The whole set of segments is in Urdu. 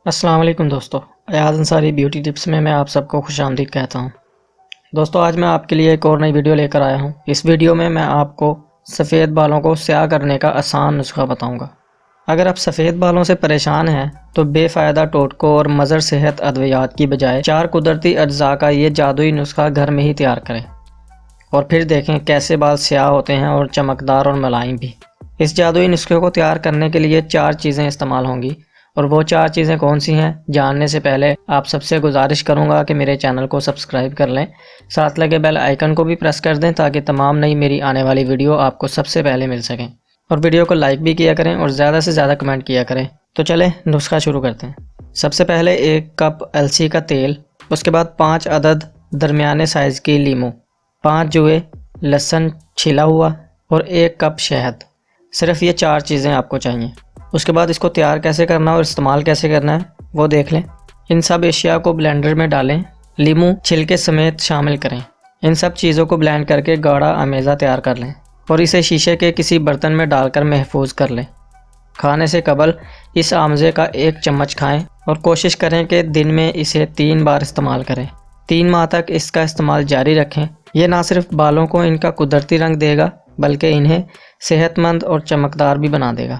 السلام علیکم دوستو، ایاز انصاری بیوٹی ٹپس میں آپ سب کو خوش آمدید کہتا ہوں۔ دوستو آج میں آپ کے لیے ایک اور نئی ویڈیو لے کر آیا ہوں۔ اس ویڈیو میں آپ کو سفید بالوں کو سیاہ کرنے کا آسان نسخہ بتاؤں گا۔ اگر آپ سفید بالوں سے پریشان ہیں تو بے فائدہ ٹوٹکوں اور مضر صحت ادویات کی بجائے 4 قدرتی اجزاء کا یہ جادوئی نسخہ گھر میں ہی تیار کریں اور پھر دیکھیں کیسے بال سیاہ ہوتے ہیں اور چمکدار اور ملائم بھی۔ اس جادوئی نسخے کو تیار کرنے کے لیے 4 چیزیں استعمال ہوں گی، اور وہ 4 چیزیں کون سی ہیں جاننے سے پہلے آپ سب سے گزارش کروں گا کہ میرے چینل کو سبسکرائب کر لیں، ساتھ لگے بیل آئیکن کو بھی پریس کر دیں تاکہ تمام نئی میری آنے والی ویڈیو آپ کو سب سے پہلے مل سکیں، اور ویڈیو کو لائک بھی کیا کریں اور زیادہ سے زیادہ کمنٹ کیا کریں۔ تو چلیں نسخہ شروع کرتے ہیں۔ سب سے پہلے 1 کپ السی کا تیل، اس کے بعد 5 عدد درمیانے سائز کی لیموں، 5 جوئے لہسن چھیلا ہوا اور 1 کپ شہد۔ صرف یہ 4 چیزیں آپ کو چاہیے۔ اس کے بعد اس کو تیار کیسے کرنا اور استعمال کیسے کرنا ہے وہ دیکھ لیں۔ ان سب اشیاء کو بلینڈر میں ڈالیں، لیموں چھلکے سمیت شامل کریں۔ ان سب چیزوں کو بلینڈ کر کے گاڑھا آمیزہ تیار کر لیں اور اسے شیشے کے کسی برتن میں ڈال کر محفوظ کر لیں۔ کھانے سے قبل اس آمزے کا 1 چمچ کھائیں اور کوشش کریں کہ دن میں اسے 3 بار استعمال کریں۔ 3 ماہ تک اس کا استعمال جاری رکھیں۔ یہ نہ صرف بالوں کو ان کا قدرتی رنگ دے گا بلکہ انہیں صحت مند اور چمکدار بھی بنا دے گا۔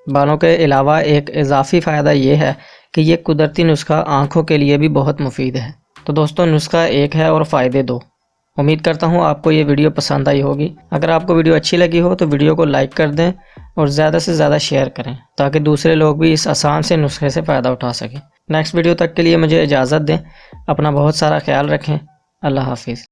بالوں کے علاوہ ایک اضافی فائدہ یہ ہے کہ یہ قدرتی نسخہ آنکھوں کے لیے بھی بہت مفید ہے۔ تو دوستو نسخہ 1 ہے اور فائدے 2۔ امید کرتا ہوں آپ کو یہ ویڈیو پسند آئی ہوگی۔ اگر آپ کو ویڈیو اچھی لگی ہو تو ویڈیو کو لائک کر دیں اور زیادہ سے زیادہ شیئر کریں تاکہ دوسرے لوگ بھی اس آسان سے نسخے سے فائدہ اٹھا سکیں۔ نیکسٹ ویڈیو تک کے لیے مجھے اجازت دیں۔ اپنا بہت سارا خیال رکھیں۔ اللہ حافظ۔